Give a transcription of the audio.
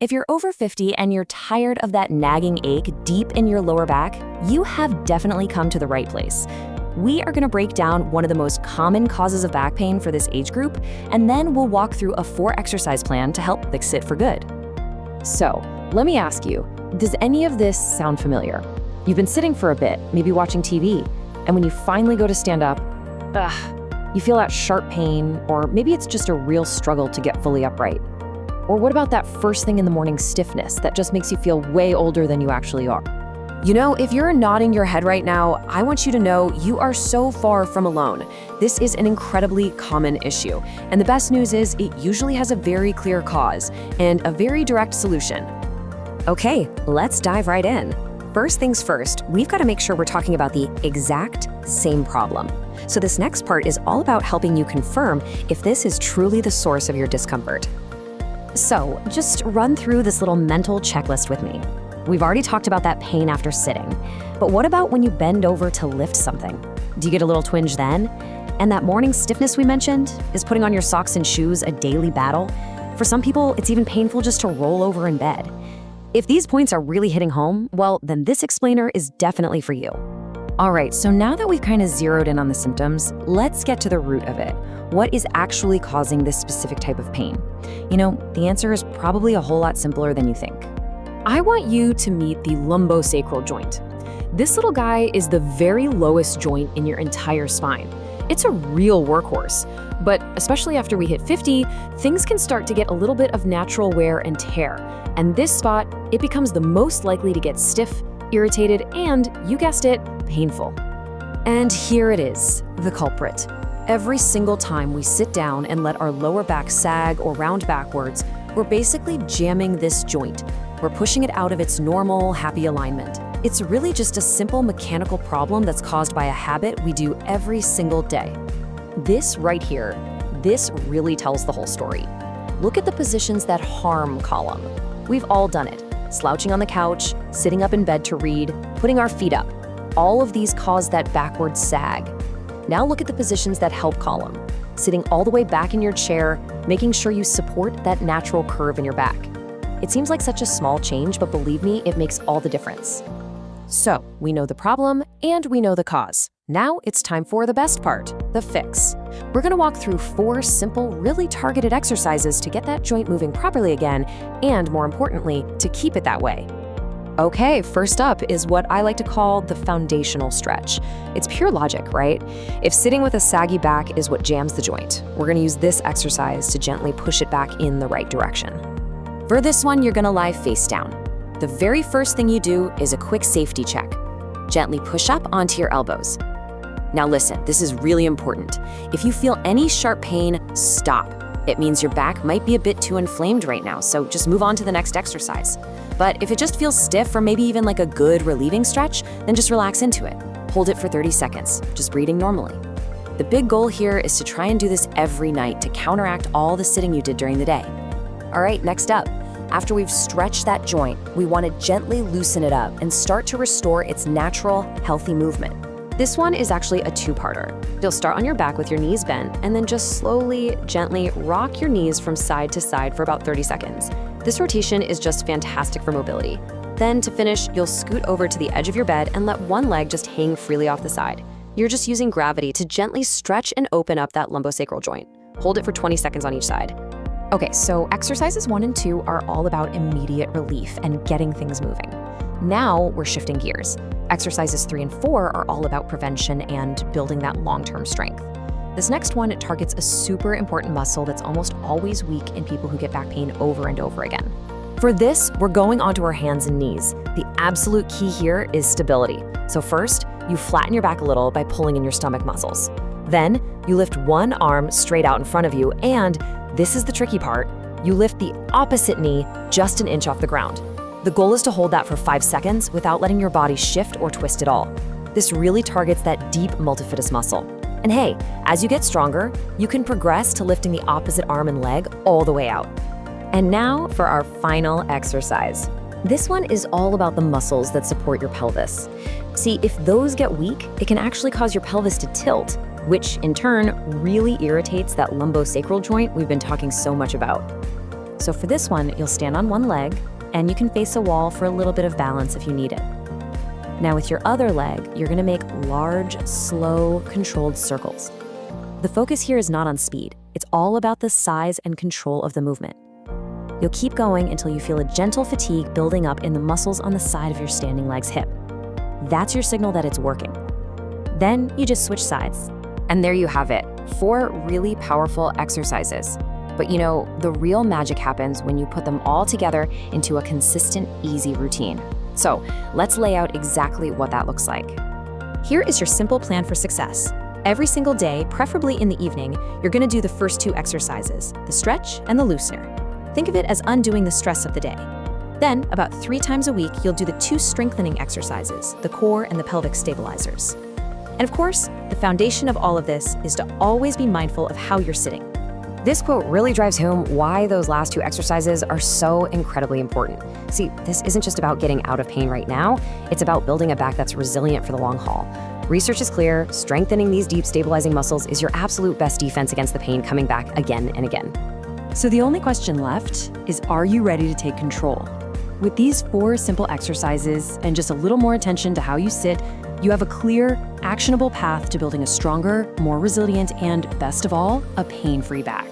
If you're over 50 and you're tired of that nagging ache deep in your lower back, you have definitely come to the right place. We are going to break down one of the most common causes of back pain for this age group, and then we'll walk through a 4-exercise plan to help fix it for good. So, let me ask you, does any of this sound familiar? You've been sitting for a bit, maybe watching TV, and when you finally go to stand up, you feel that sharp pain, or maybe it's just a real struggle to get fully upright. Or what about that first thing in the morning stiffness that just makes you feel way older than you actually are? You know, if you're nodding your head right now, I want you to know you are so far from alone. This is an incredibly common issue. And the best news is it usually has a very clear cause and a very direct solution. Okay, let's dive right in. First things first, we've got to make sure we're talking about the exact same problem. So this next part is all about helping you confirm if this is truly the source of your discomfort. So just run through this little mental checklist with me. We've already talked about that pain after sitting, but what about when you bend over to lift something? Do you get a little twinge then? And that morning stiffness we mentioned, is putting on your socks and shoes a daily battle? For some people, it's even painful just to roll over in bed. If these points are really hitting home, well, then this explainer is definitely for you. All right, so now that we've kind of zeroed in on the symptoms, let's get to the root of it. What is actually causing this specific type of pain? You know, the answer is probably a whole lot simpler than you think. I want you to meet the lumbosacral joint. This little guy is the very lowest joint in your entire spine. It's a real workhorse, but especially after we hit 50, things can start to get a little bit of natural wear and tear. And this spot, it becomes the most likely to get stiff, irritated, and, you guessed it, painful. And here it is, the culprit. Every single time we sit down and let our lower back sag or round backwards, we're basically jamming this joint. We're pushing it out of its normal, happy alignment. It's really just a simple mechanical problem that's caused by a habit we do every single day. This right here, this really tells the whole story. Look at the positions that harm column. We've all done it. Slouching on the couch, sitting up in bed to read, putting our feet up. All of these cause that backward sag. Now look at the positions that help column. Sitting all the way back in your chair, making sure you support that natural curve in your back. It seems like such a small change, but believe me, it makes all the difference. So, we know the problem and we know the cause. Now it's time for the best part, the fix. We're gonna walk through 4 simple, really targeted exercises to get that joint moving properly again, and more importantly, to keep it that way. Okay, first up is what I like to call the foundational stretch. It's pure logic, right? If sitting with a saggy back is what jams the joint, we're gonna use this exercise to gently push it back in the right direction. For this one, you're gonna lie face down. The very first thing you do is a quick safety check. Gently push up onto your elbows. Now listen, this is really important. If you feel any sharp pain, stop. It means your back might be a bit too inflamed right now, so just move on to the next exercise. But if it just feels stiff or maybe even like a good relieving stretch, then just relax into it. Hold it for 30 seconds, just breathing normally. The big goal here is to try and do this every night to counteract all the sitting you did during the day. All right, next up. After we've stretched that joint, we want to gently loosen it up and start to restore its natural, healthy movement. This one is actually a 2-parter. You'll start on your back with your knees bent and then just slowly, gently rock your knees from side to side for about 30 seconds. This rotation is just fantastic for mobility. Then to finish, you'll scoot over to the edge of your bed and let one leg just hang freely off the side. You're just using gravity to gently stretch and open up that lumbosacral joint. Hold it for 20 seconds on each side. Okay, so exercises 1 and 2 are all about immediate relief and getting things moving. Now we're shifting gears. Exercises 3 and 4 are all about prevention and building that long-term strength. This next one targets a super important muscle that's almost always weak in people who get back pain over and over again. For this, we're going onto our hands and knees. The absolute key here is stability. So first, you flatten your back a little by pulling in your stomach muscles. Then, you lift one arm straight out in front of you, and this is the tricky part, you lift the opposite knee just an inch off the ground. The goal is to hold that for 5 seconds without letting your body shift or twist at all. This really targets that deep multifidus muscle. And hey, as you get stronger, you can progress to lifting the opposite arm and leg all the way out. And now for our final exercise. This one is all about the muscles that support your pelvis. See, if those get weak, it can actually cause your pelvis to tilt, which in turn really irritates that lumbosacral joint we've been talking so much about. So for this one, you'll stand on one leg, and you can face a wall for a little bit of balance if you need it. Now with your other leg, you're gonna make large, slow, controlled circles. The focus here is not on speed. It's all about the size and control of the movement. You'll keep going until you feel a gentle fatigue building up in the muscles on the side of your standing leg's hip. That's your signal that it's working. Then you just switch sides. And there you have it, 4 really powerful exercises. But you know, the real magic happens when you put them all together into a consistent, easy routine. So let's lay out exactly what that looks like. Here is your simple plan for success. Every single day, preferably in the evening, you're gonna do the first 2 exercises, the stretch and the loosener. Think of it as undoing the stress of the day. Then, about 3 times a week, you'll do the 2 strengthening exercises, the core and the pelvic stabilizers. And of course, the foundation of all of this is to always be mindful of how you're sitting. This quote really drives home why those last 2 exercises are so incredibly important. See, this isn't just about getting out of pain right now, it's about building a back that's resilient for the long haul. Research is clear, strengthening these deep stabilizing muscles is your absolute best defense against the pain coming back again and again. So the only question left is, are you ready to take control? With these 4 simple exercises and just a little more attention to how you sit, you have a clear, actionable path to building a stronger, more resilient, and best of all, a pain-free back.